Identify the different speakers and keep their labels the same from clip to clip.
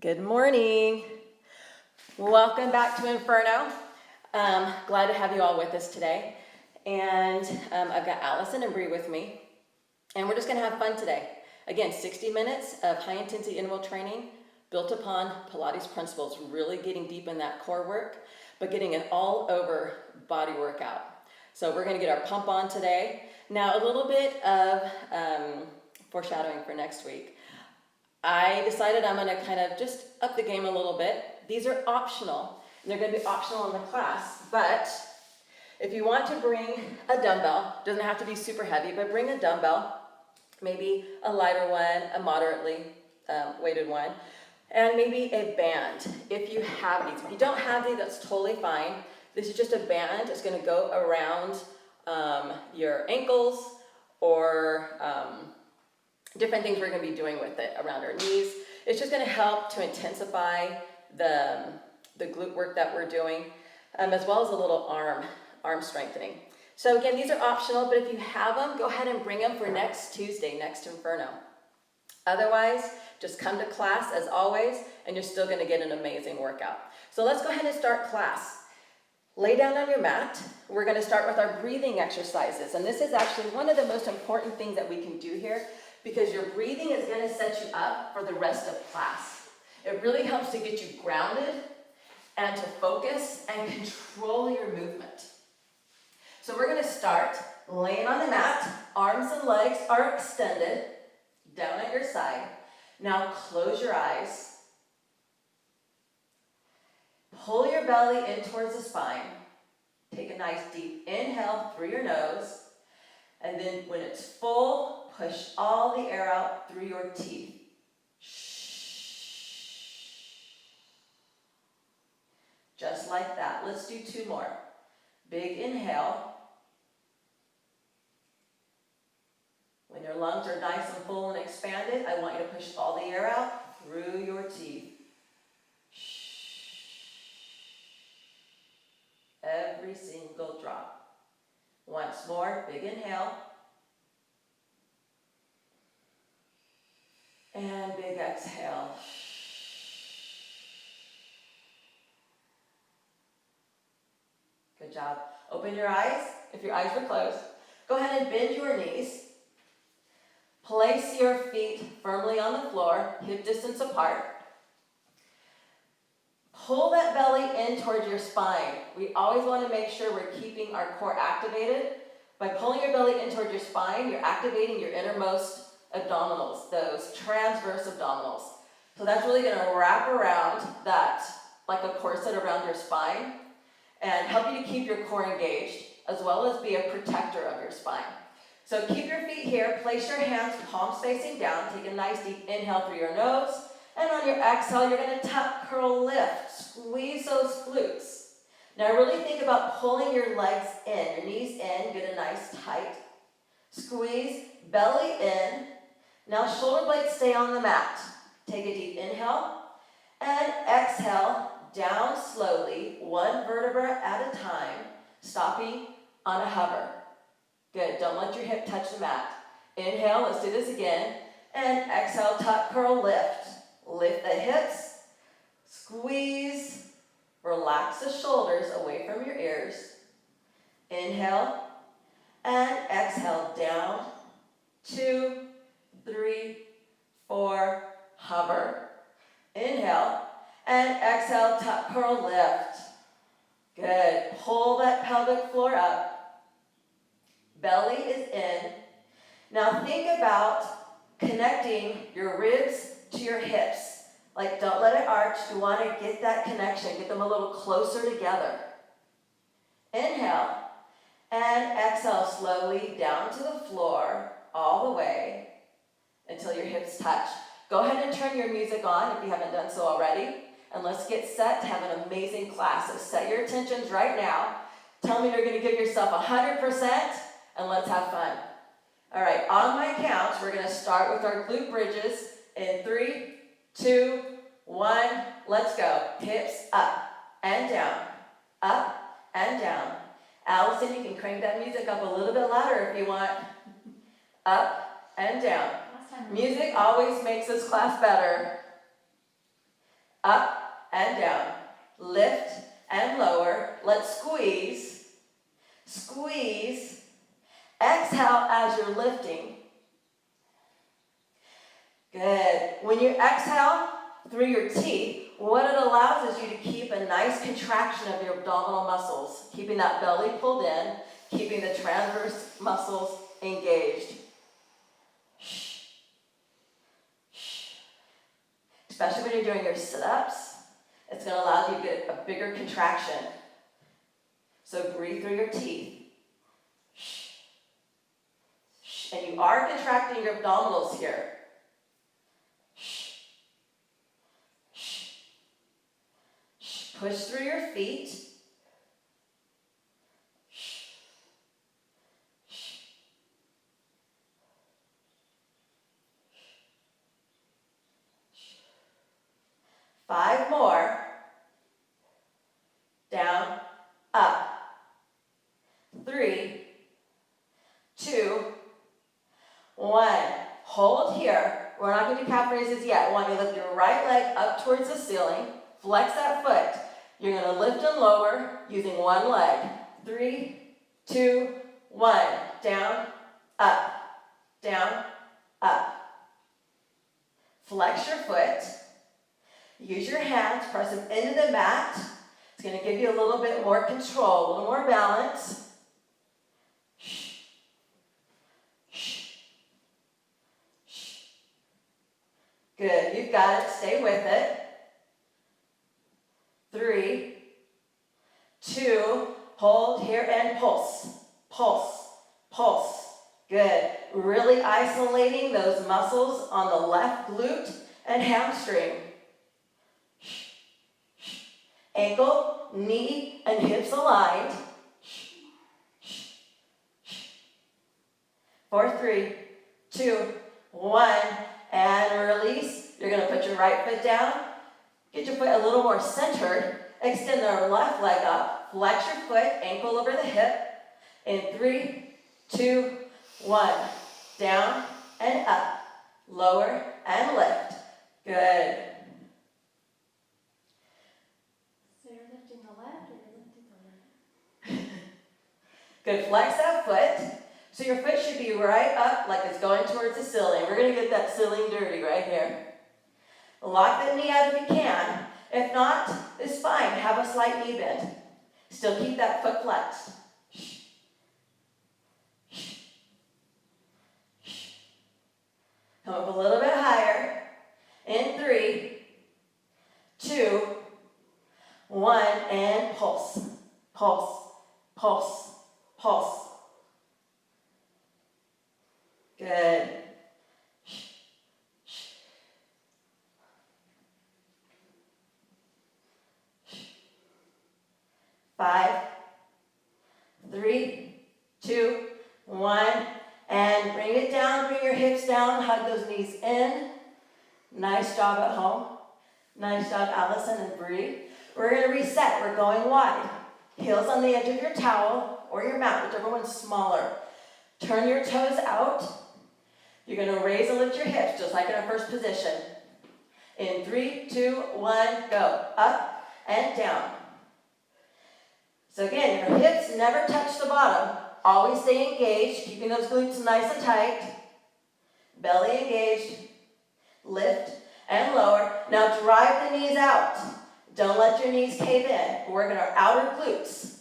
Speaker 1: Good morning. Welcome back to Inferno. Glad to have you all with us today. And I've got Allison and Bree with me. And we're just going to have fun today. Again, 60 minutes of high-intensity interval training built upon Pilates principles, really getting deep in that core work, but getting an all-over body workout. So we're going to get our pump on today. Now, a little bit of foreshadowing for next week. I decided I'm going to kind of just up the game a little bit. These are optional. They're going to be optional in the class, but if you want to bring a dumbbell, doesn't have to be super heavy, but bring a dumbbell, maybe a lighter one, a moderately weighted one, and maybe a band if you have these. If you don't have these, that's totally fine. This is just a band. It's going to go around your ankles or different things we're going to be doing with it around our knees. It's just going to help to intensify the glute work that we're doing, as well as a little arm strengthening. So again, these are optional, but if you have them, go ahead and bring them for next Tuesday, next Inferno. Otherwise, just come to class as always, and you're still going to get an amazing workout. So let's go ahead and start class. Lay down on your mat. We're going to start with our breathing exercises, and this is actually one of the most important things that we can do here, because your breathing is going to set you up for the rest of class. It really helps to get you grounded and to focus and control your movement. So we're going to start laying on the mat. Arms and legs are extended down at your side. Now close your eyes. Pull your belly in towards the spine. Take a nice deep inhale through your nose. And then when it's full, push all the air out through your teeth. Just like that. Let's do 2 more. Big inhale. When your lungs are nice and full and expanded, I want you to push all the air out through your teeth. Every single drop. Once more, big inhale. And big exhale. Good job. Open your eyes if your eyes were closed. Go ahead and bend your knees. Place your feet firmly on the floor, hip distance apart. Pull that belly in towards your spine. We always want to make sure we're keeping our core activated. By pulling your belly in towards your spine, you're activating your innermost abdominals, those transverse abdominals. So that's really going to wrap around that, like a corset around your spine, and help you to keep your core engaged, as well as be a protector of your spine. So keep your feet here, place your hands palms facing down, take a nice deep inhale through your nose, and on your exhale, you're going to tuck, curl, lift, squeeze those glutes. Now really think about pulling your legs in, your knees in, get a nice tight squeeze, belly in. Now shoulder blades stay on the mat. Take a deep inhale and exhale down slowly, 1 vertebra at a time, stopping on a hover. Good, don't let your hip touch the mat. Inhale, let's do this again, and exhale, tuck, curl, lift. Lift the hips, squeeze, relax the shoulders away from your ears. Inhale, and exhale down, 2, 3, 4, hover. Inhale, and exhale, tuck, curl, lift. Good. Pull that pelvic floor up. Belly is in. Now think about connecting your ribs to your hips. Like, don't let it arch. You want to get that connection. Get them a little closer together. Inhale. And exhale slowly down to the floor, all the way, until your hips touch. Go ahead and turn your music on if you haven't done so already. And let's get set to have an amazing class. So set your attentions right now. Tell me you're going to give yourself 100%, and let's have fun. All right, on my count, we're going to start with our glute bridges in 3, 2, 1. Let's go. Hips up and down, up and down. Allison, you can crank that music up a little bit louder if you want. Up and down. Music always makes this class better. and down. Lift and lower. Let's squeeze. Squeeze. Exhale as you're lifting. Good. When you exhale through your teeth, what it allows is you to keep a nice contraction of your abdominal muscles, keeping that belly pulled in, keeping the transverse muscles engaged. Especially when you're doing your sit-ups, it's going to allow you to get a bigger contraction. So breathe through your teeth. And you are contracting your abdominals here. Push through your feet. Five more. Down, up. 3, 2, 1. Hold here. We're not going to do calf raises yet. I want you to lift your right leg up towards the ceiling. Flex that foot. You're going to lift and lower using one leg. 3, 2, 1. Down, up, down, up. Flex your foot. Use your hands, press them into the mat. It's going to give you a little bit more control, a little more balance. Good, you've got it. Stay with it. 3, 2, hold here and pulse, pulse, pulse. Good. Really isolating those muscles on the left glute and hamstring. Ankle, knee, and hips aligned. 4, 3, 2, 1, and release. You're going to put your right foot down. Get your foot a little more centered. Extend the left leg up. Flex your foot, ankle over the hip. In 3, 2, 1. Down and up. Lower and lift. Good.
Speaker 2: So you're lifting the left or you're lifting the right?
Speaker 1: Good. Flex that foot. So your foot should be right up like it's going towards the ceiling. We're going to get that ceiling dirty right here. Lock the knee out if you can. If not, it's fine. Have a slight knee bend. Still keep that foot flexed. Come up a little bit higher. In 3, 2, 1, and pulse. Pulse, pulse, pulse. Good. 5, 3, 2, 1, and bring it down, bring your hips down, hug those knees in. Nice job at home. Nice job, Allison and Bree. We're going to reset. We're going wide. Heels on the edge of your towel or your mat, whichever one's smaller. Turn your toes out. You're going to raise and lift your hips, just like in our first position. In 3, 2, 1, go. Up and down. So again, your hips never touch the bottom. Always stay engaged, keeping those glutes nice and tight. Belly engaged. Lift and lower. Now drive the knees out. Don't let your knees cave in. We're working our outer glutes.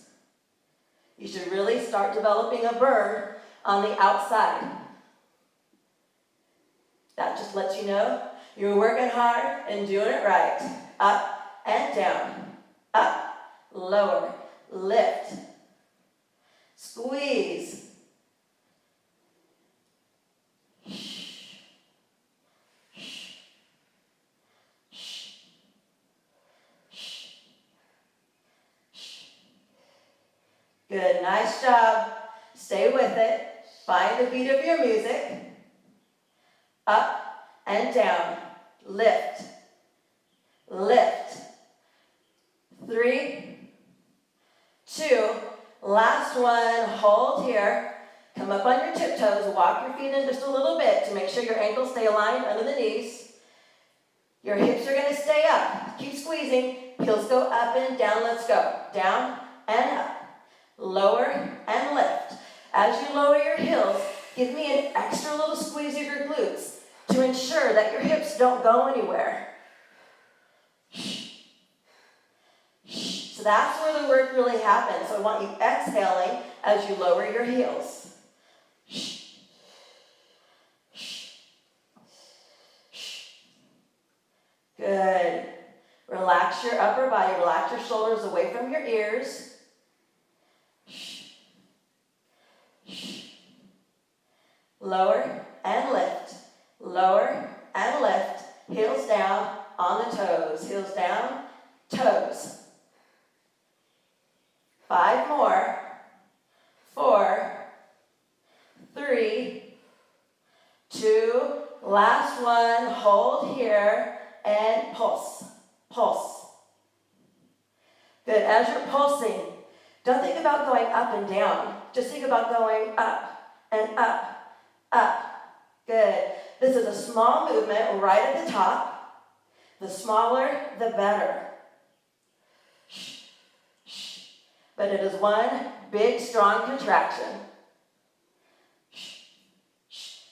Speaker 1: You should really start developing a burn on the outside. That just lets you know you're working hard and doing it right. Up and down. Up, lower, lift. Squeeze. Good, nice job. Stay with it. Find the beat of your music. Up and down. Lift. Lift. 3, 2, last one. Hold here. Come up on your tiptoes. Walk your feet in just a little bit to make sure your ankles stay aligned under the knees. Your hips are going gonna stay up. Keep squeezing. Heels go up and down. Let's go. Down and up. Lower and lift. As you lower your heels, give me an extra little squeeze of your glutes to ensure that your hips don't go anywhere. So that's where the work really happens. So I want you exhaling as you lower your heels. Good. Relax your upper body. Relax your shoulders away from your ears. Lower and lift. Lower and lift. Heels down on the toes. Heels down, toes. 5 more. 4, 3, 2, last one. Hold here and pulse. Pulse. Good. As you're pulsing, don't think about going up and down. Just think about going up and up, up. Good. This is a small movement right at the top. The smaller, the better. But it is one big, strong contraction.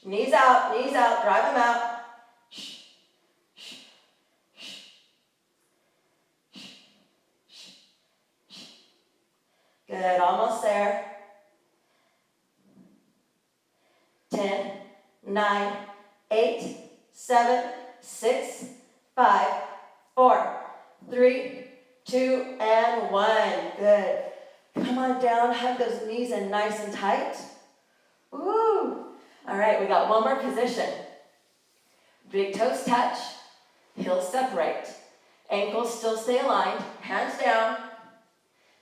Speaker 1: Knees out, drive them out. Good, almost there. 10, 9, 8, 7, 6, 5, 4, 3, 2, and 1. Good. Come on down, hug those knees in nice and tight. Woo! All right, we got one more position. Big toes touch, heels separate. Ankles still stay aligned, hands down,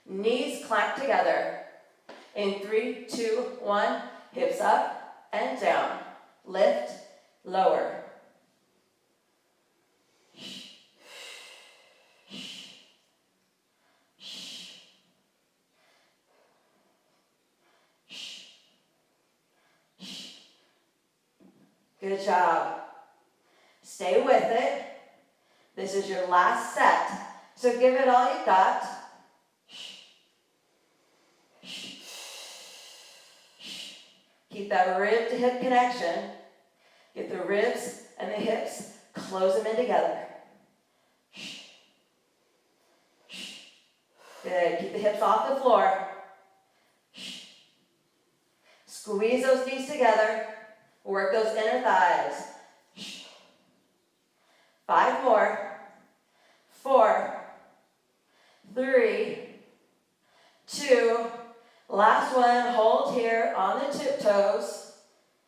Speaker 1: knees clamp together. In 3, 2, 1, hips up and down. Lift, lower. Good job. Stay with it. This is your last set. So give it all you got. Keep that rib to hip connection. Get the ribs and the hips, close them in together. Good. Keep the hips off the floor. Squeeze those knees together. Work those inner thighs. 5 more. 4, 3, 2, last one. Hold here on the tiptoes.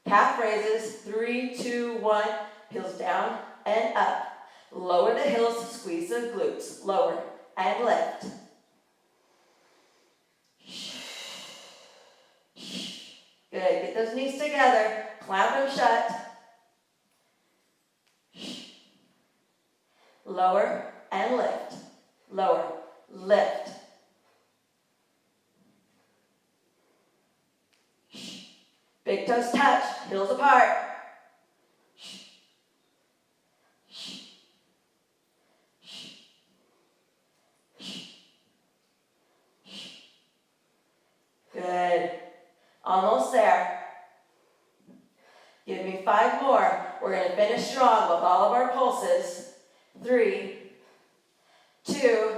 Speaker 1: Calf raises. 3, 2, 1. Heels down and up. Lower the heels. Squeeze the glutes. Lower and lift. Good. Get those knees together. Clamp them shut. Lower and lift. Lower, lift. Big toes touch, heels apart. Good. Almost there. Give me 5 more. We're going to finish strong with all of our pulses. 3, 2,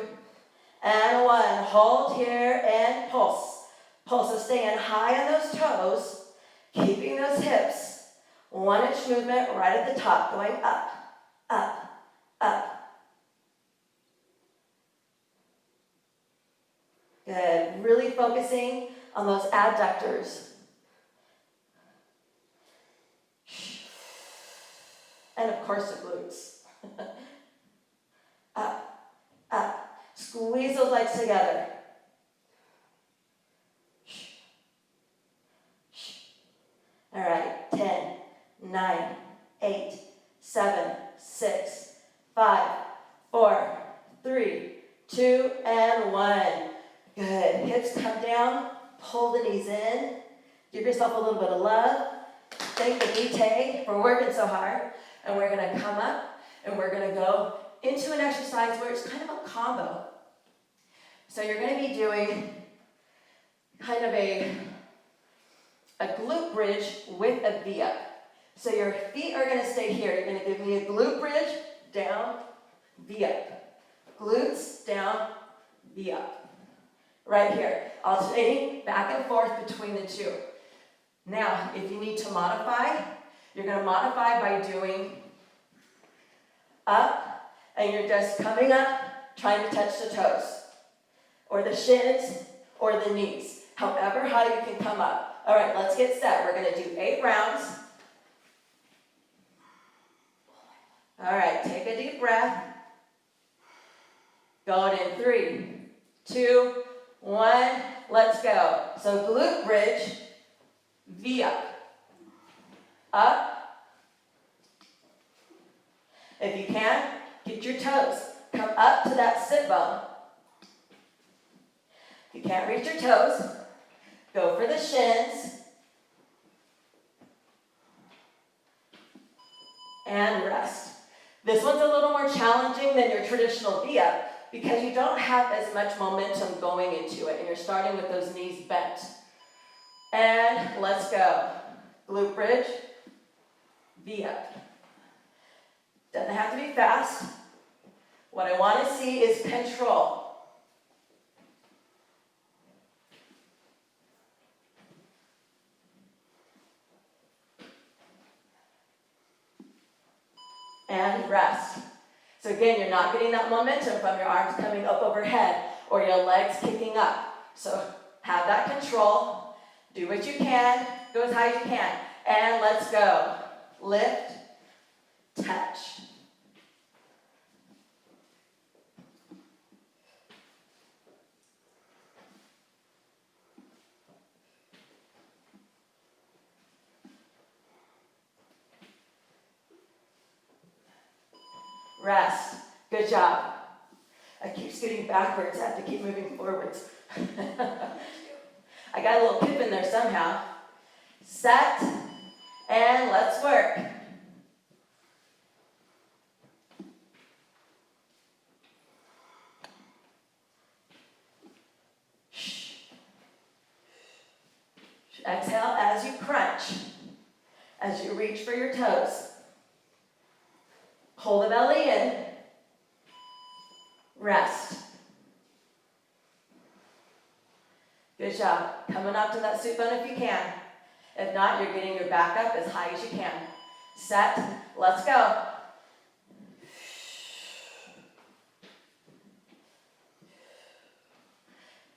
Speaker 1: and 1. Hold here and pulse. Pulses staying high on those toes, keeping those hips. 1-inch movement right at the top, going up, up, up. Good. Really focusing on those adductors. And of course the glutes. Up, up. Squeeze those legs together. All right, 10, 9, 8, 7, 6, 5, 4, 3, 2, and 1. Good. Hips come down. Pull the knees in. Give yourself a little bit of love. Thank the glute for working so hard. And we're going to come up and we're going to go into an exercise where it's kind of a combo. So you're going to be doing kind of a glute bridge with a V-up. So your feet are going to stay here. You're going to give me a glute bridge, down, V-up. Glutes, down, V-up. Right here. Alternating back and forth between the two. Now, if you need to modify, you're going to modify by doing up, and you're just coming up, trying to touch the toes, or the shins, or the knees. However high you can come up. All right, let's get set. We're going to do 8 rounds. All right, take a deep breath. Going in 3, 2, 1. Let's go. So glute bridge, V up. Up. If you can, get your toes. Come up to that sit bone. If you can't reach your toes, go for the shins. And rest. This one's a little more challenging than your traditional V-up because you don't have as much momentum going into it and you're starting with those knees bent. And let's go. Glute bridge, V-up. Doesn't have to be fast. What I want to see is control. And rest. So again, you're not getting that momentum from your arms coming up overhead or your legs kicking up. So have that control. Do what you can. Go as high as you can. And let's go. Lift, touch. Rest. Good job. I keep scooting backwards. I have to keep moving forwards. I got a little kip in there somehow. Set. And let's work. Exhale as you crunch. As you reach for your toes. Pull the belly in. Rest. Good job. Coming up to that sit bone if you can. If not, you're getting your back up as high as you can. Set. Let's go.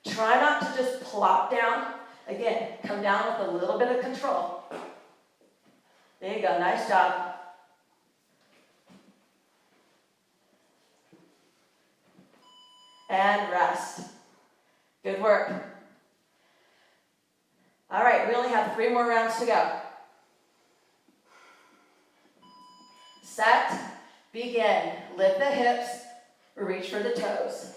Speaker 1: Try not to just plop down. Again, come down with a little bit of control. There you go. Nice job. And rest. Good work. All right, we only have 3 more rounds to go. Set, begin. Lift the hips, reach for the toes.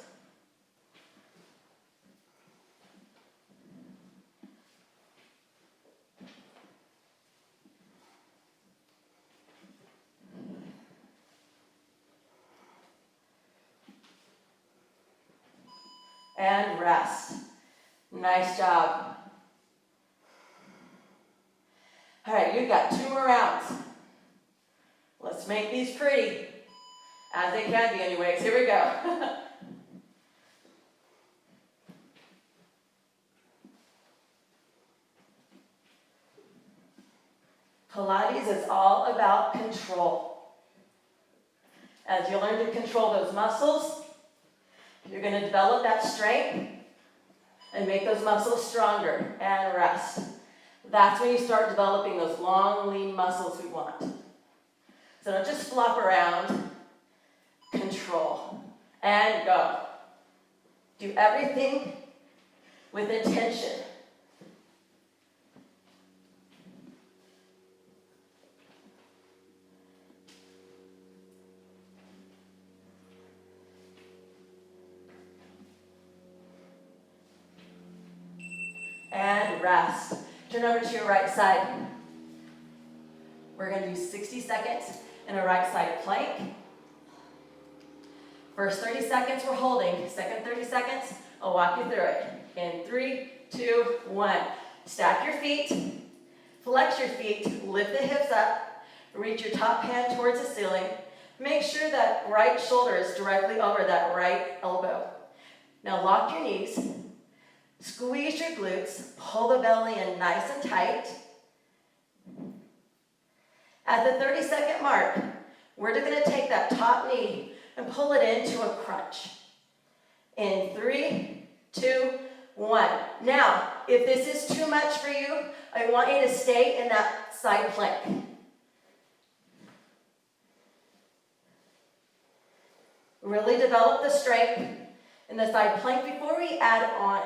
Speaker 1: And rest. Nice job. All right, you've got 2 more rounds. Let's make these pretty, as they can be anyways. Here we go. Pilates is all about control. As you learn to control those muscles, you're going to develop that strength and make those muscles stronger and rest. That's when you start developing those long, lean muscles we want. So don't just flop around. Control. And go. Do everything with intention. And rest. Turn over to your right side. We're going to do 60 seconds in a right side plank. First 30 seconds we're holding. Second 30 seconds, I'll walk you through it. In 3, 2, 1. Stack your feet, flex your feet, lift the hips up, reach your top hand towards the ceiling. Make sure that right shoulder is directly over that right elbow. Now lock your knees, squeeze your glutes, pull the belly in nice and tight. At the 30-second mark, we're going to take that top knee and pull it into a crunch. In 3, 2, 1. Now, if this is too much for you, I want you to stay in that side plank. Really develop the strength in the side plank before we add on.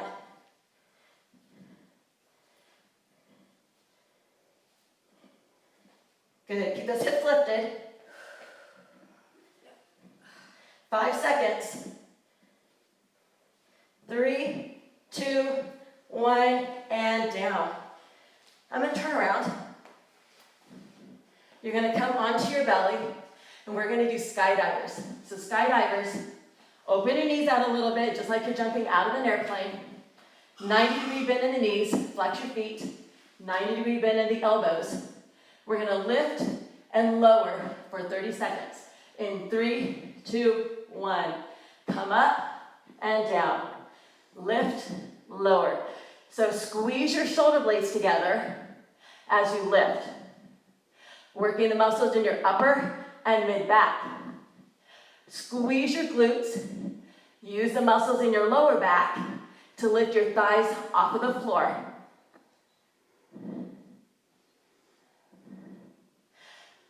Speaker 1: Good, keep those hips lifted. 5 seconds. 3, 2, 1, and down. I'm going to turn around. You're going to come onto your belly, and we're going to do skydivers. So skydivers, open your knees out a little bit, just like you're jumping out of an airplane. 90-degree bend in the knees, flex your feet. 90-degree bend in the elbows. We're going to lift and lower for 30 seconds. In 3, 2, 1. Come up and down. Lift, lower. So squeeze your shoulder blades together as you lift. Working the muscles in your upper and mid-back. Squeeze your glutes. Use the muscles in your lower back to lift your thighs off of the floor.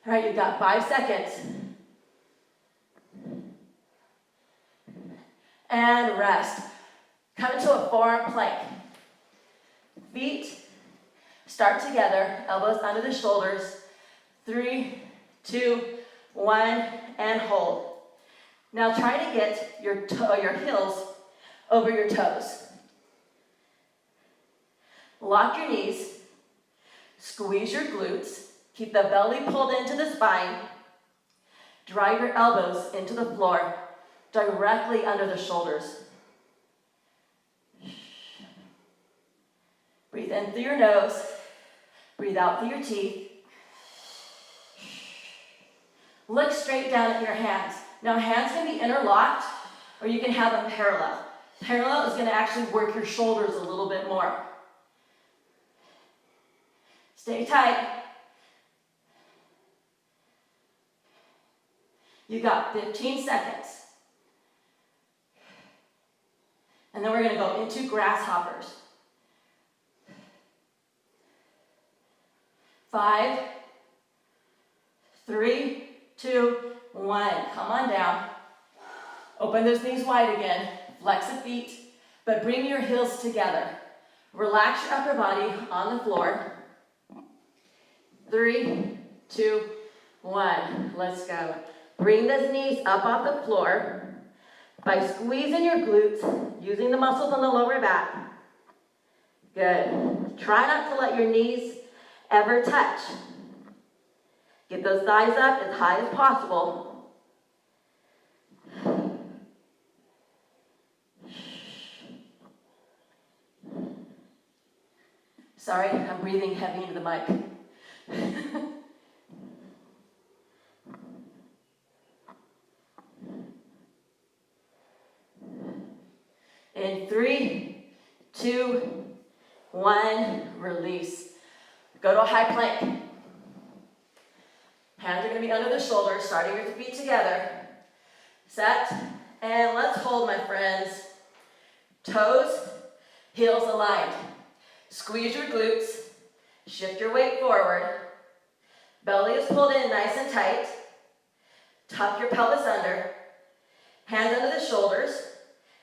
Speaker 1: All right, you've got 5 seconds. And rest. Come into a forearm plank. Feet start together, elbows under the shoulders. 3, 2, 1, and hold. Now try to get your heels over your toes. Lock your knees. Squeeze your glutes. Keep the belly pulled into the spine. Drive your elbows into the floor, directly under the shoulders. Breathe in through your nose. Breathe out through your teeth. Look straight down at your hands. Now hands can be interlocked, or you can have them parallel. Parallel is going to actually work your shoulders a little bit more. Stay tight. You got 15 seconds. And then we're going to go into grasshoppers. 5, 3, 2, 1. Come on down. Open those knees wide again. Flex the feet, but bring your heels together. Relax your upper body on the floor. 3, 2, 1. Let's go. Bring those knees up off the floor by squeezing your glutes, using the muscles on the lower back. Good. Try not to let your knees ever touch. Get those thighs up as high as possible. Sorry, I'm breathing heavy into the mic. In 3, 2, 1, release. Go to a high plank. Hands are going to be under the shoulders, starting with the feet together. Set, and let's hold, my friends. Toes, heels aligned. Squeeze your glutes. Shift your weight forward. Belly is pulled in nice and tight. Tuck your pelvis under. Hands under the shoulders.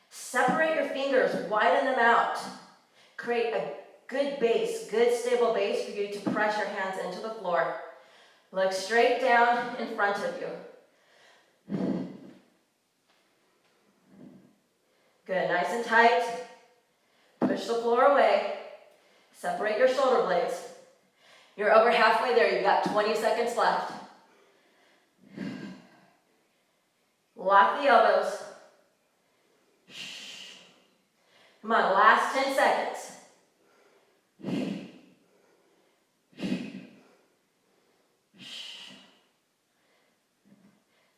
Speaker 1: Separate your fingers, widen them out. Create a good base, good stable base for you to press your hands into the floor. Look straight down in front of you. Good, nice and tight. Push the floor away. Separate your shoulder blades. You're over halfway there, you've got 20 seconds left. Lock the elbows. Come on, last 10 seconds.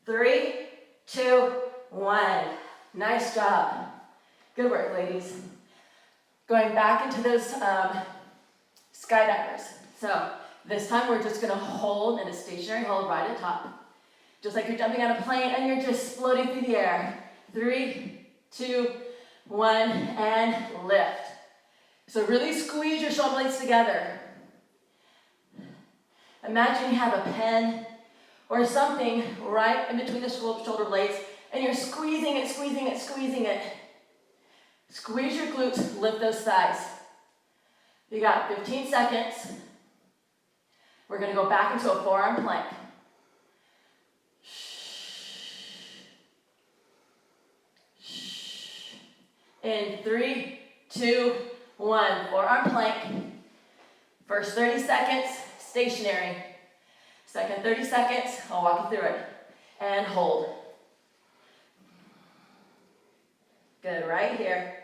Speaker 1: 3, 2, 1. Nice job. Good work, ladies. Going back into those skydivers. So this time we're just gonna hold in a stationary hold right at top. Just like you're jumping on a plane and you're just floating through the air. 3, 2, 1, and lift. So really squeeze your shoulder blades together. Imagine you have a pen or something right in between the shoulder blades and you're squeezing it, squeezing it, squeezing it. Squeeze your glutes, lift those thighs. You got 15 seconds. We're gonna go back into a forearm plank. In 3, 2, 1, forearm plank. First 30 seconds, stationary. Second 30 seconds, I'll walk you through it. And hold. Good, right here.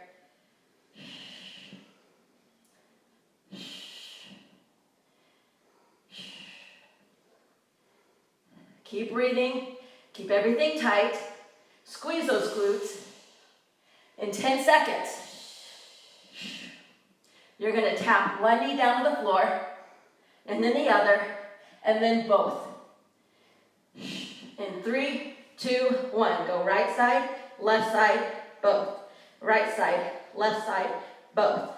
Speaker 1: Keep breathing, keep everything tight. Squeeze those glutes. In 10 seconds, you're gonna tap one knee down to the floor, and then the other, and then both. In 3, 2, 1, go right side, left side, both. Right side, left side, both.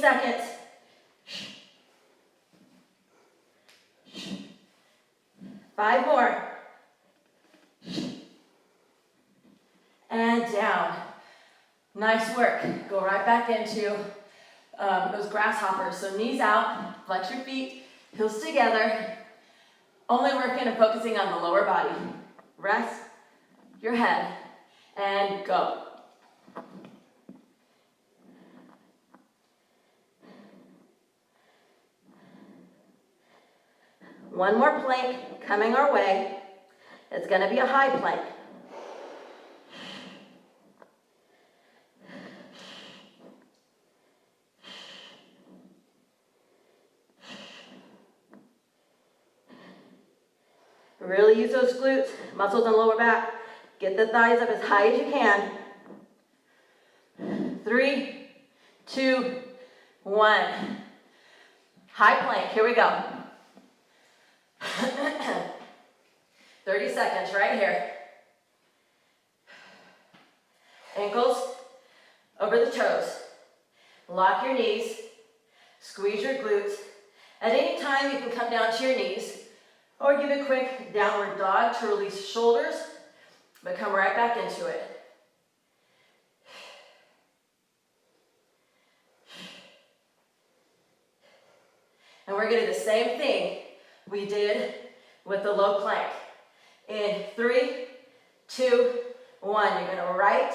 Speaker 1: Seconds. Five more. And down. Nice work. Go right back into those grasshoppers. So knees out, flex your feet, heels together. Only working and focusing on the lower body. Rest your head and go. One more plank coming our way. It's going to be a high plank. Really use those glutes, muscles in the lower back. Get the thighs up as high as you can. 3, 2, 1. High plank, here we go. 30 seconds right here. Ankles over the toes. Lock your knees. Squeeze your glutes. At any time you can come down to your knees or give a quick downward dog to release shoulders, but come right back into it. And we're going to do the same thing we did with the low plank. In 3, 2, 1. You're going to right,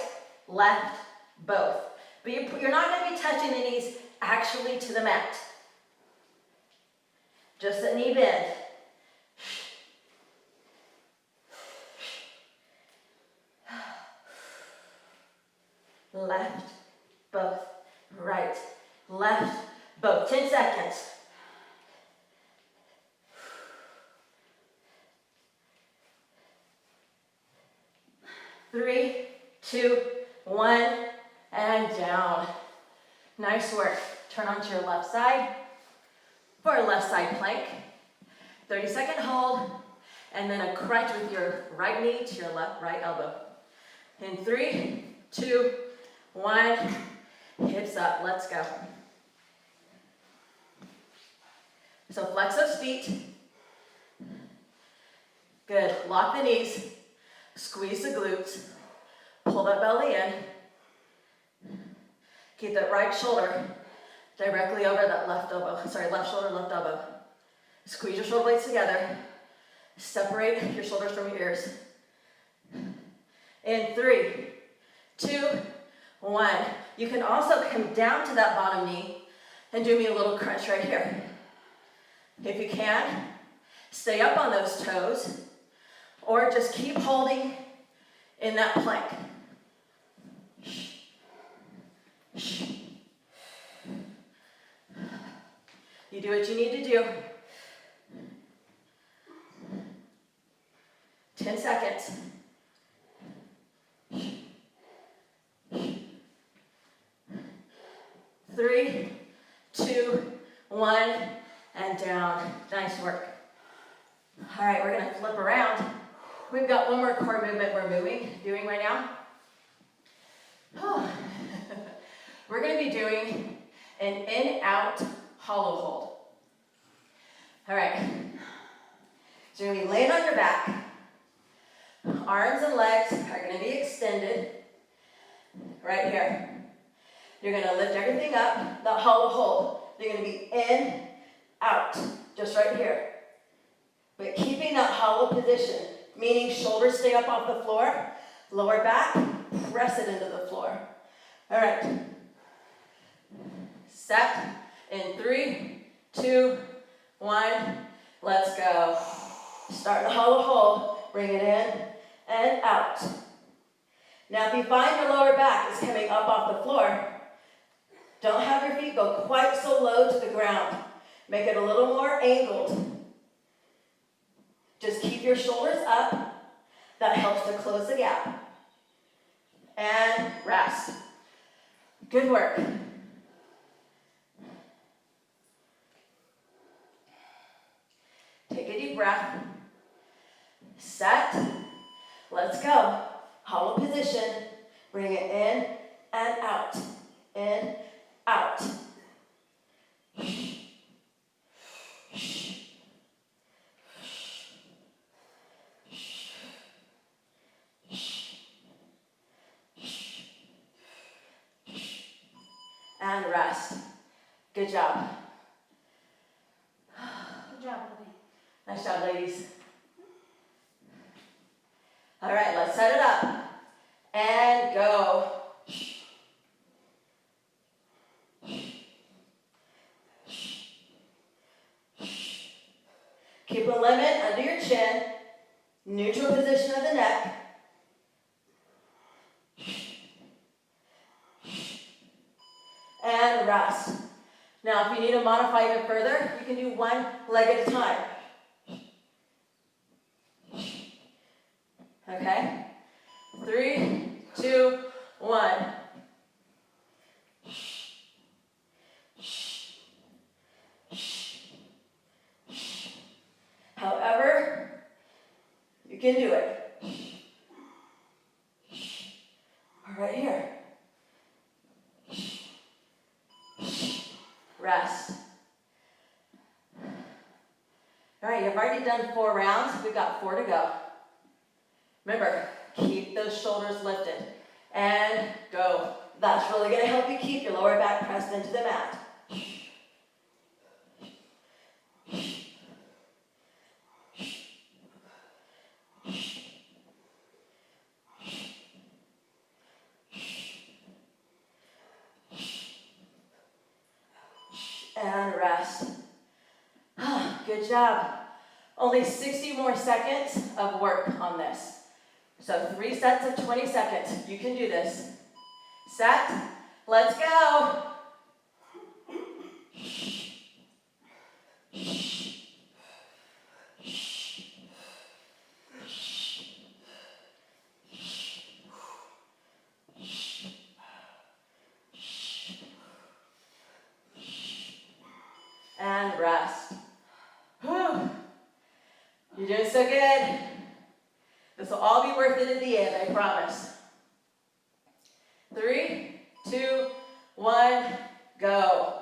Speaker 1: left, both. But you're not going to be touching the knees actually to the mat. Just a knee bend. Left, both, right, left, both. 10 seconds. 3, 2, 1, and down. Nice work. Turn onto your left side for a left side plank. 30-second hold, and then a crunch with your right knee to your right elbow. In 3, 2, 1, hips up, let's go. So flex those feet. Good, lock the knees, squeeze the glutes, pull that belly in. Keep that right shoulder directly over that left elbow. Left shoulder, left elbow. Squeeze your shoulder blades together. Separate your shoulders from your ears. In 3, 2, 1. You can also come down to that bottom knee and do me a little crunch right here. If you can, stay up on those toes, or just keep holding in that plank. You do what you need to do. 10 seconds. 3, 2, 1, and down. Nice work. All right, we're gonna flip around. We've got one more core movement we're doing right now. We're gonna be doing an in-out hollow hold. All right, so you're gonna be laying on your back. Arms and legs are gonna be extended right here. You're gonna lift everything up, that hollow hold. You're gonna be in, out, just right here. But keeping that hollow position, meaning shoulders stay up off the floor, lower back, press it into the floor. All right. Set in 3, 2, 1. Let's go. Start the hollow hold, bring it in and out. Now if you find your lower back is coming up off the floor, don't have your feet go quite so low to the ground. Make it a little more angled. Just keep your shoulders up. That helps to close the gap. And rest. Good work. Take a deep breath. Set. Let's go. Hollow position. Bring it in and out. In, out. And rest. Good job.
Speaker 2: Good job, Libby.
Speaker 1: Nice job, ladies. All right, let's set it up. And go. Keep a limit under your chin. Neutral position of the neck. And rest. Now, if you need to modify even further, you can do one leg at a time. Okay? 3, 2, 1. However, you can do it. Right here. Rest. All right, you've already done 4 rounds. We've got 4 to go. Remember, keep those shoulders lifted. And go. That's really going to help you keep your lower back pressed into the mat. And rest. Good job. Only 60 more seconds of work on this. So 3 sets of 20 seconds. You can do this. Set. Let's go. And rest. Whew. You're doing so good. This will all be worth it at the end, I promise. 3, 2, 1, go.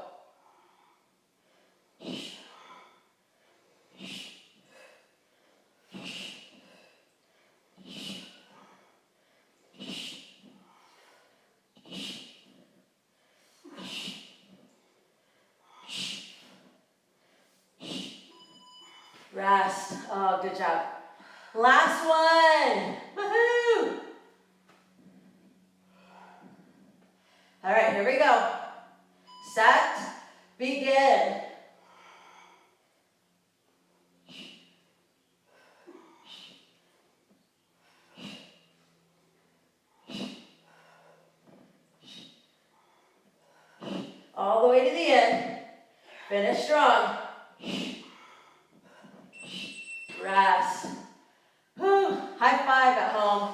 Speaker 1: Rest. Oh, good job. Last one. Woohoo! All right, here we go. Set. Begin. All the way to the end. Finish strong. Rest. Whew. High five at home.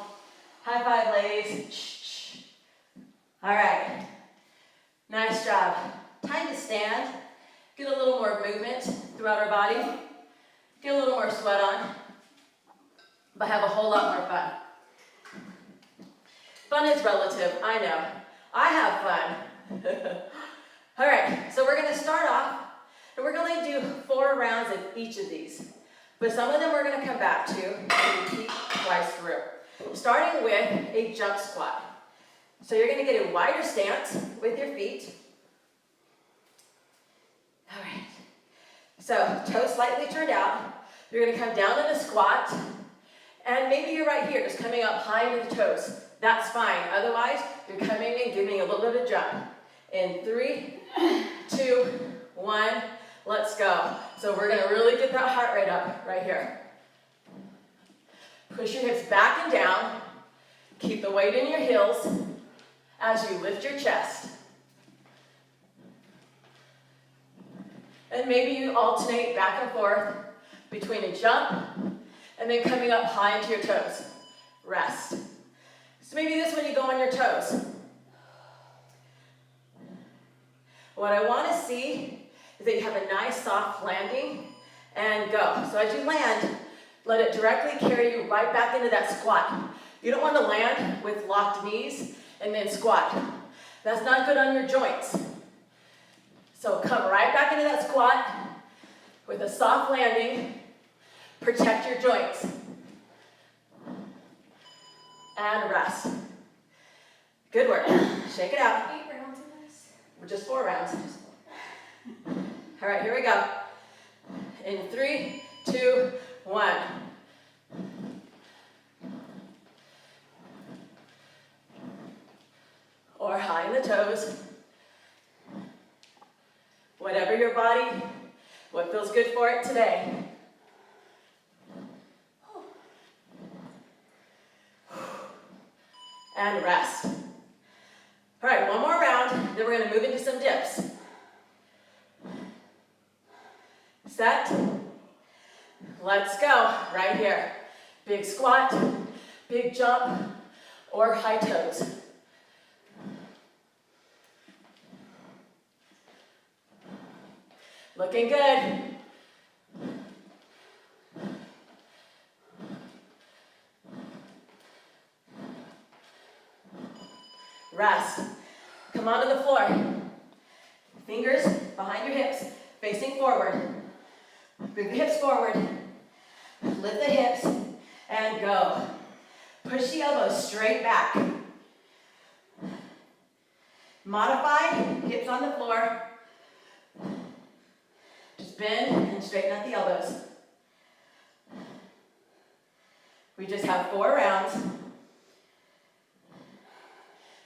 Speaker 1: High five, ladies. All right. Nice job. Time to stand. Get a little more movement throughout our body. Get a little more sweat on. But have a whole lot more fun. Fun is relative, I know. I have fun. All right, so we're going to start off, and we're going to do 4 rounds of each of these. But some of them we're going to come back to and repeat twice through. Starting with a jump squat. So you're going to get a wider stance with your feet. All right. So toes slightly turned out. You're going to come down in a squat. And maybe you're right here, just coming up high with the toes. That's fine. Otherwise, you're coming and giving a little bit of a jump. In 3, 2, 1, let's go. So we're going to really get that heart rate up right here. Push your hips back and down. Keep the weight in your heels as you lift your chest. And maybe you alternate back and forth between a jump and then coming up high into your toes. Rest. So maybe this one you go on your toes. What I want to see is that you have a nice soft landing and go. So as you land, let it directly carry you right back into that squat. You don't want to land with locked knees and then squat. That's not good on your joints. So come right back into that squat with a soft landing. Protect your joints. And rest. Good work. Shake it out.
Speaker 2: 8 rounds of this.
Speaker 1: Just 4 rounds. All right, here we go. In 3, 2, 1. Or high in the toes. Whatever your body, what feels good for it today. And rest. All right, one more round, then we're going to move into some dips. Set. Let's go. Right here. Big squat, big jump, or high toes. Looking good. Rest. Come onto the floor. Fingers behind your hips, facing forward. Move the hips forward. Lift the hips and go. Push the elbows straight back. Modify, hips on the floor. Just bend and straighten out the elbows. We just have 4 rounds.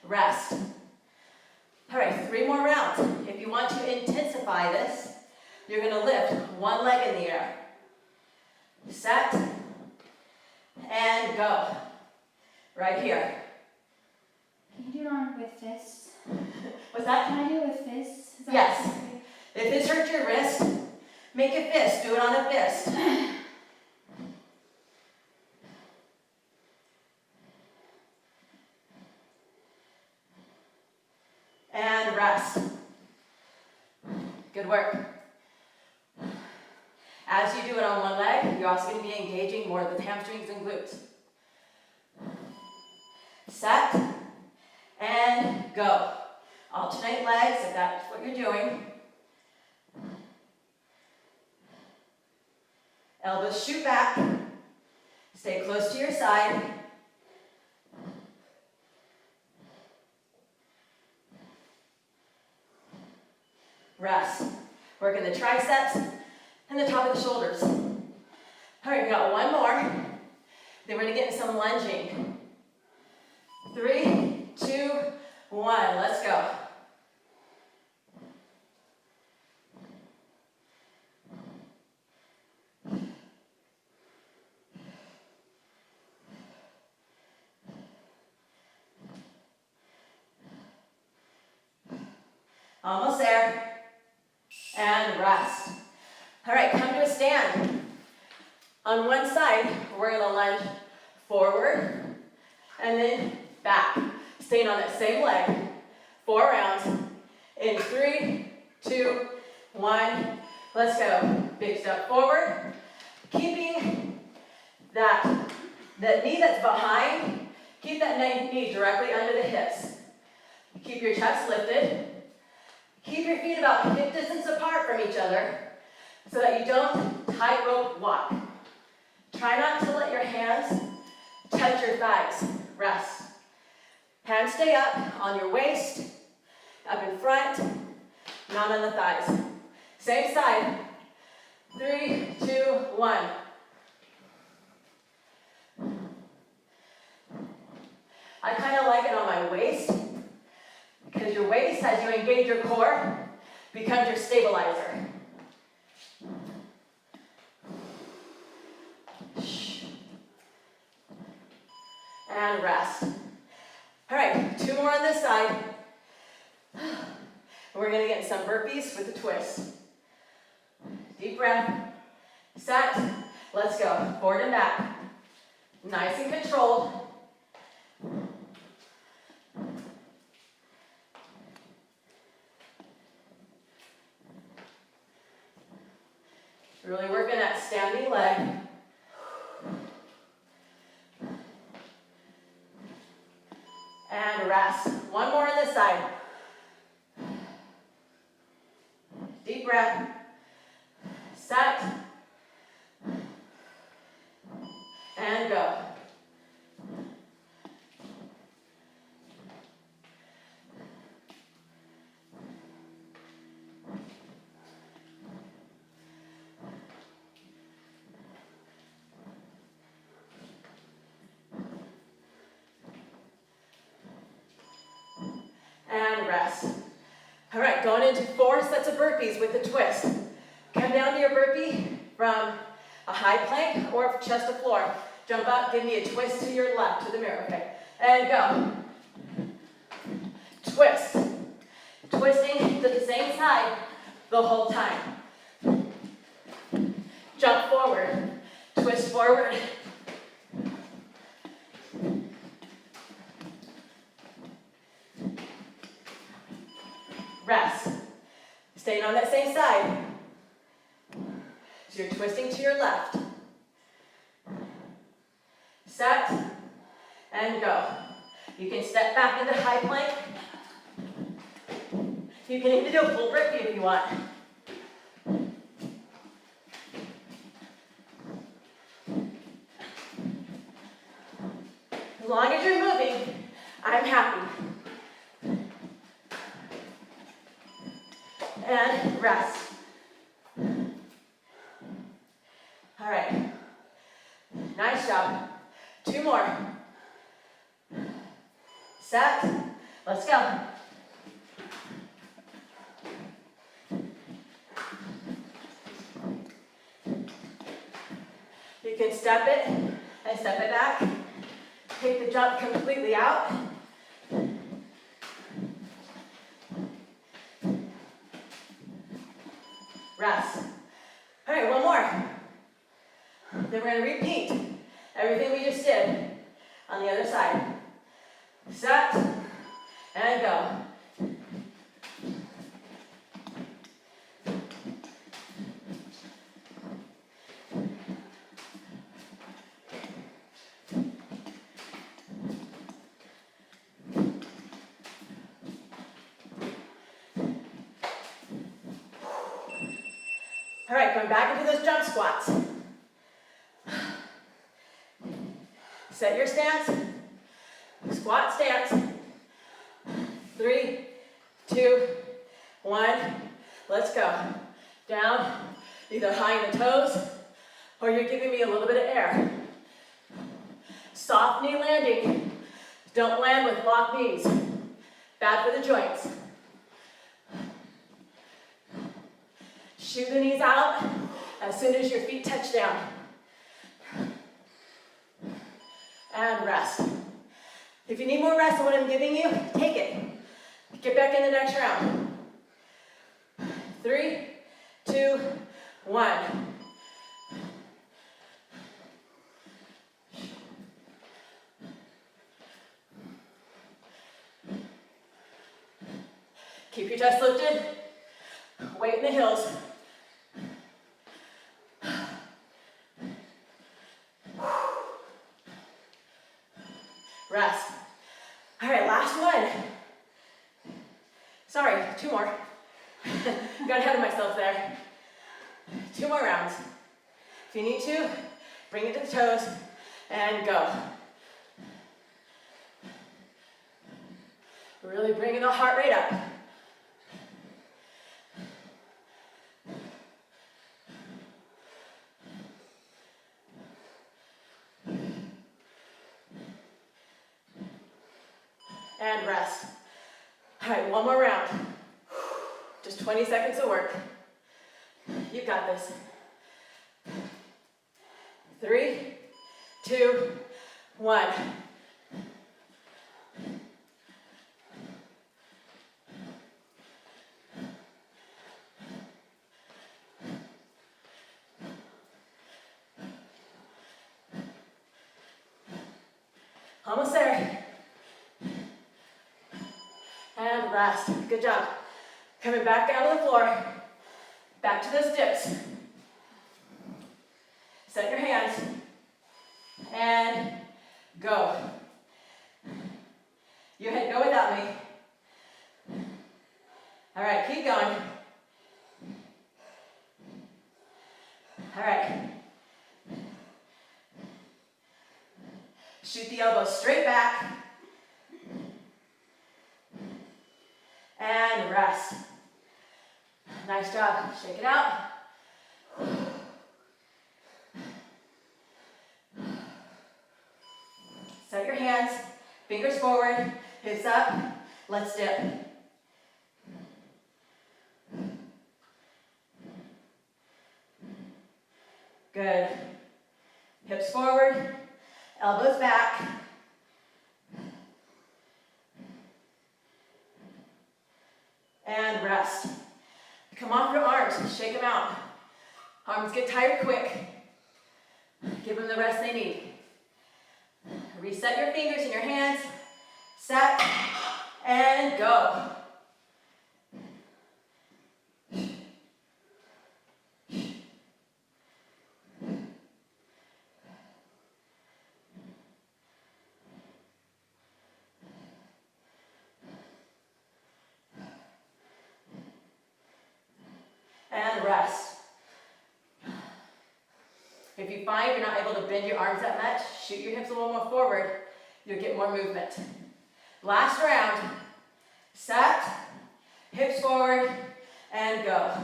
Speaker 1: Rest. All right, 3 more rounds. If you want to intensify this, you're going to lift one leg in the air. Set. And go. Right here.
Speaker 2: Can you do it on with fists?
Speaker 1: What's that?
Speaker 2: Can I do it with fists? Is that
Speaker 1: Yes.
Speaker 2: okay?
Speaker 1: If this hurts your wrist, make a fist. Do it on a fist. And rest. Good work. As you do it on one leg, you're also going to be engaging more of the hamstrings and glutes. Set. And go. Alternate legs if that's what you're doing. Elbows shoot back. Stay close to your side. Rest. Working the triceps and the top of the shoulders. All right, we got one more. Then we're going to get into some lunging. 3, 2, 1. Let's go. Almost there. And rest. All right, come to a stand. On one side, we're gonna lunge forward and then back. Staying on that same leg. 4 rounds. In 3, 2, 1. Let's go. Big step forward. Keeping that knee that's behind, keep that knee directly under the hips. Keep your chest lifted. Keep your feet about hip distance apart from each other so that you don't tightrope walk. Try not to let your hands touch your thighs. Rest. Hands stay up on your waist, up in front, not on the thighs. Same side. 3, 2, 1. I kind of like it on my waist because your waist, as you engage your core, becomes your stabilizer. And rest. All right, 2 more on this side. We're gonna get some burpees with a twist. Deep breath, set, let's go. Forward and back. Nice and controlled. Really working that standing leg. And rest. 1 more on this side. Deep breath. Set. And go. And rest. All right, going into 4 sets of burpees with a twist. Come down to your burpee from a high plank or chest to floor. Jump up, give me a twist to your left, to the mirror, okay? And go. Twist. Twisting to the same side the whole time. Jump forward. Twist forward. Rest. Staying on that same side. So you're twisting to your left. Set. And go. You can step back into high plank. You can even do a full burpee if you want. As long as you're moving, I'm happy. And rest. All right. Nice job. 2 more. Set. Let's go. You can step it and step it back. Take the jump completely out. Rest. All right, 1 more. Then we're going to repeat everything we just did on the other side. Set and go. All right, going back into those jump squats. Set your stance. Squat stance. 3, 2, 1. Let's go. Down, either high in the toes, or you're giving me a little bit of air. Soft knee landing. Don't land with locked knees. Bad for the joints. Shoot the knees out as soon as your feet touch down. And rest. If you need more rest than what I'm giving you, take it. Get back in the next round. 3, 2, 1. Keep your chest lifted. Weight in the heels. Rest. All right, last one. Sorry, 2 more. Got ahead of myself there. 2 more rounds. If you need to, bring it to the toes and go. Really bringing the heart rate up. And rest. All right, 1 more round. Just 20 seconds of work. You got this. 3, 2, 1. Almost there. And rest. Good job. Coming back down to the floor. Back to those dips. Set your hands. And go. You ahead, go without me. All right, keep going. All right. Shoot the elbows straight back. And rest. Nice job. Shake it out. Set your hands, fingers forward, hips up. Let's dip. Good. Hips forward, elbows back. And rest. Come off your arms, shake them out. Arms get tired quick. Give them the rest they need. Reset your fingers in your hands. Set and go. And rest. If you find you're not able to bend your arms that much, shoot your hips a little more forward. You'll get more movement. Last round. Set, hips forward, and go.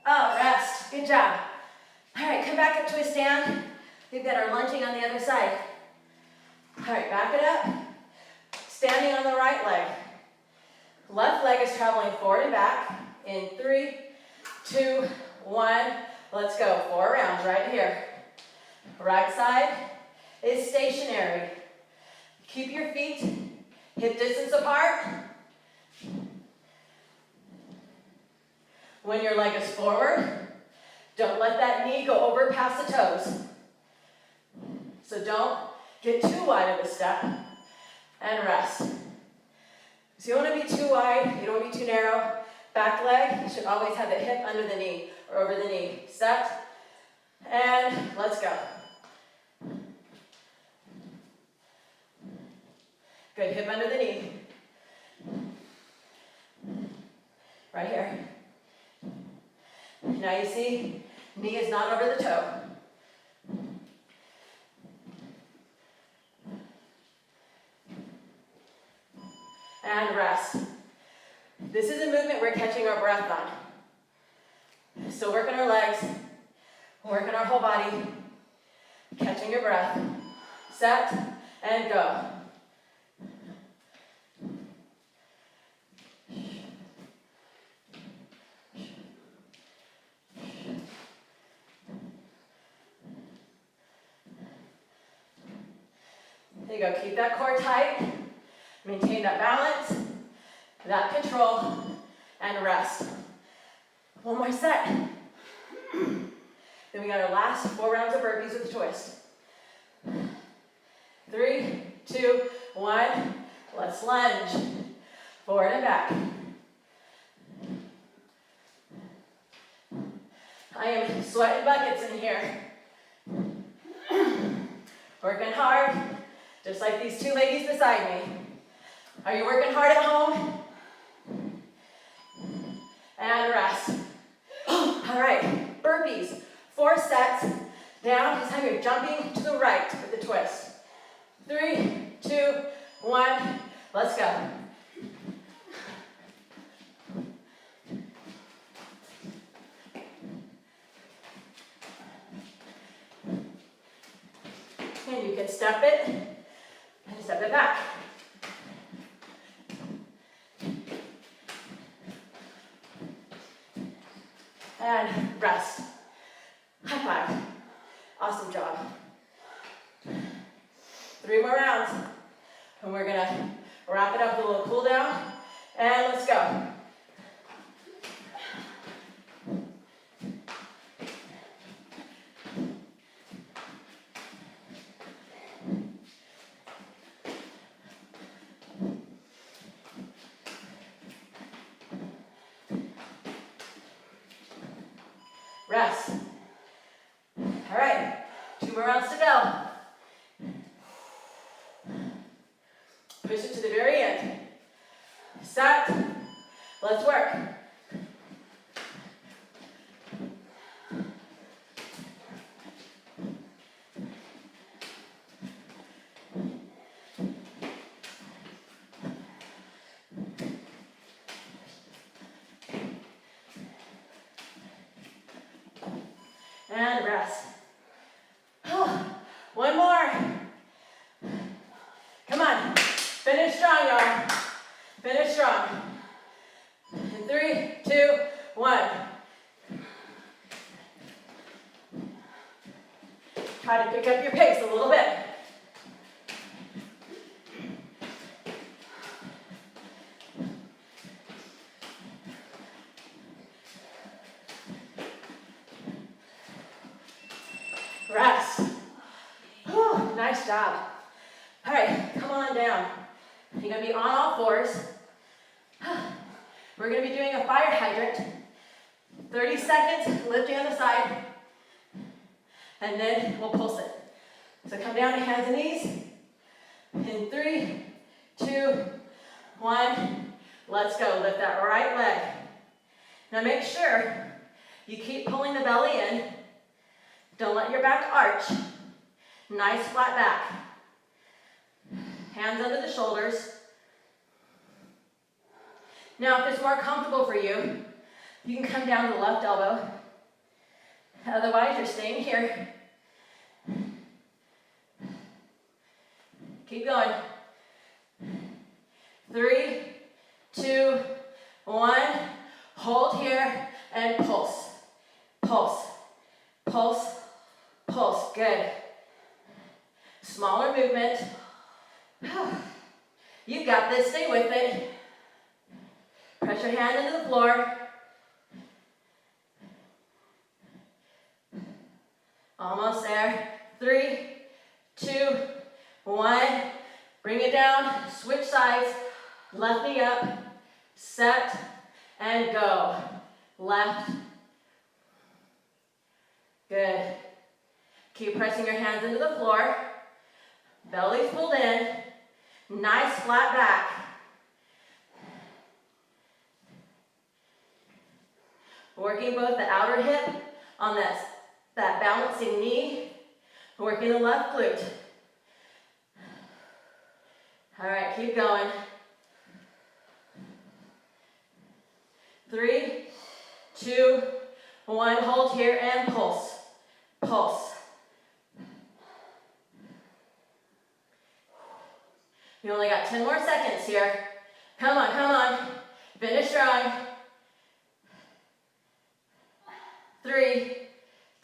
Speaker 1: Oh, rest. Good job. All right, come back up to a stand. We've got our lunging on the other side. All right, back it up. Standing on the right leg. Left leg is traveling forward and back. In 3, 2, 1. Let's go. 4 rounds right here. Right side is stationary. Keep your feet hip distance apart. When your leg is forward, don't let that knee go over past the toes. So don't get too wide of a step. And rest. So you don't want to be too wide, you don't want to be too narrow. Back leg, you should always have the hip under the knee or over the knee. Set. And let's go. Good, hip under the knee. Right here. Now you see, knee is not over the toe. And rest. This is a movement we're catching our breath on. So working our legs, working our whole body, catching your breath. Set and go. There you go, keep that core tight. Maintain that balance, that control, and rest. One more set. Then we got our last 4 rounds of burpees with a twist. 3, 2, 1. Let's lunge. Forward and back. I am sweating buckets in here. Working hard, just like these 2 ladies beside me. Are you working hard at home? And rest. All right, burpees. 4 sets. Down, this time you're jumping to the right with the twist. 3, 2, 1. Let's go. And you can step it and step it back. And rest. High five. Awesome job. 3 more rounds. And we're gonna wrap it up with a little cool down. And let's go. Rest. All right, 2 more rounds to go. Push it to the very end. Set. Let's work. And rest. One more. Come on. Finish strong, y'all. Finish strong. In 3, 2, 1. Try to pick up your pace a little bit. Rest. Whew, nice job. All right, come on down. You're gonna be on all 4s. We're gonna be doing a fire hydrant. 30 seconds, lifting on the side, and then we'll pulse it. So come down to hands and knees. In 3, 2, 1. Let's go. Lift that right leg. Now make sure you keep pulling the belly in. Don't let your back arch. Nice flat back. Hands under the shoulders. Now, if it's more comfortable for you, you can come down to the left elbow. Otherwise, you're staying here. Keep going. 3, 2, 1. Hold here and pulse. Pulse. Pulse. Pulse. Good. Smaller movement. You got this. Stay with it. Press your hand into the floor. Almost there. 3, 2, 1. Bring it down. Switch sides. Left knee up. Set and go. Left. Good. Keep pressing your hands into the floor. Belly's pulled in. Nice flat back. Working both the outer hip on that balancing knee. Working the left glute. All right, keep going. 3, 2, 1. Hold here and pulse. Pulse. You only got 10 more seconds here. Come on, come on. Finish strong. 3,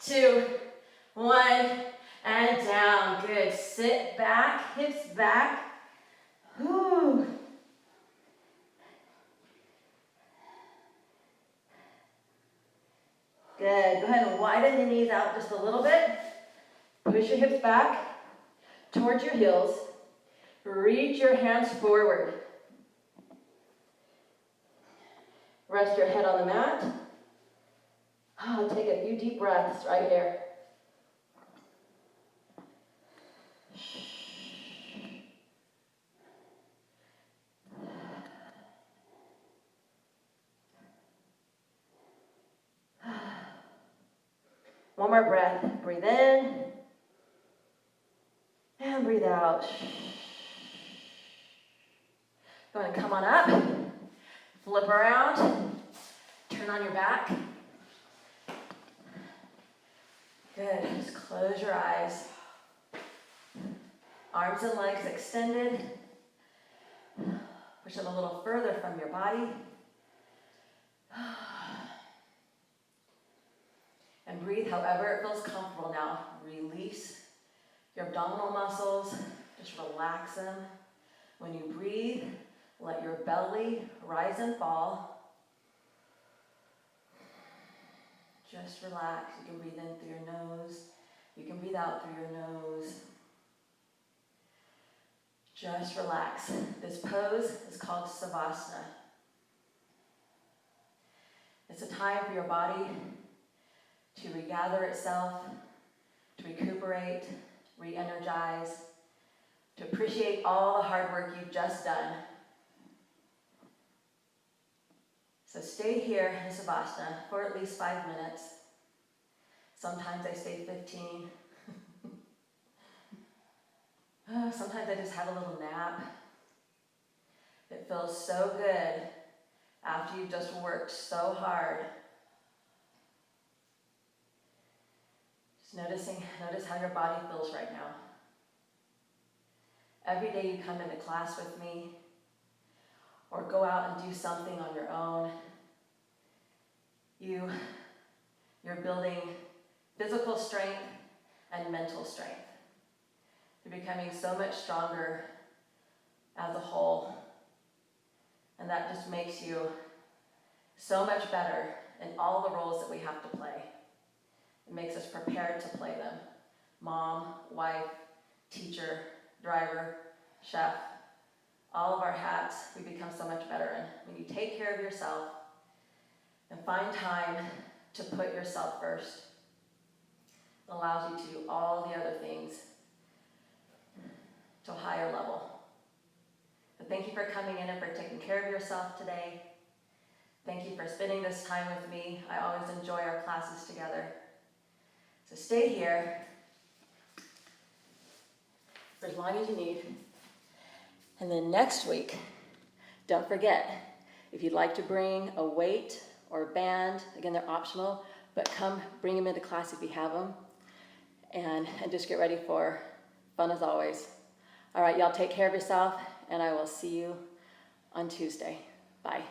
Speaker 1: 2, 1. And down, good. Sit back, hips back. Whew. Good, go ahead and widen the knees out just a little bit. Push your hips back towards your heels. Reach your hands forward. Rest your head on the mat. Take a few deep breaths right here. One more breath. Breathe in and breathe out. Go ahead and come on up. Flip around. Turn on your back. Good. Just close your eyes. Arms and legs extended. Push them a little further from your body. And breathe however it feels comfortable now. Release your abdominal muscles. Just relax them. When you breathe, let your belly rise and fall. Just relax. You can breathe in through your nose. You can breathe out through your nose. Just relax. This pose is called Savasana. It's a time for your body to regather itself, to recuperate, re-energize, to appreciate all the hard work you've just done. So stay here in Savasana for at least 5 minutes. Sometimes I stay 15. Sometimes I just have a little nap. It feels so good after you've just worked so hard. Just notice how your body feels right now. Every day you come into class with me, or go out and do something on your own, you're building physical strength and mental strength. You're becoming so much stronger as a whole, and that just makes you so much better in all the roles that we have to play. It makes us prepared to play them. Mom, wife, teacher, driver, chef, all of our hats we become so much better in. When you take care of yourself and find time to put yourself first, it allows you to do all the other things to a higher level. So thank you for coming in and for taking care of yourself today. Thank you for spending this time with me. I always enjoy our classes together. So stay here for as long as you need. And then next week, don't forget, if you'd like to bring a weight or a band, again, they're optional, but come bring them into class if you have them. And just get ready for fun as always. All right, y'all take care of yourself, and I will see you on Tuesday. Bye.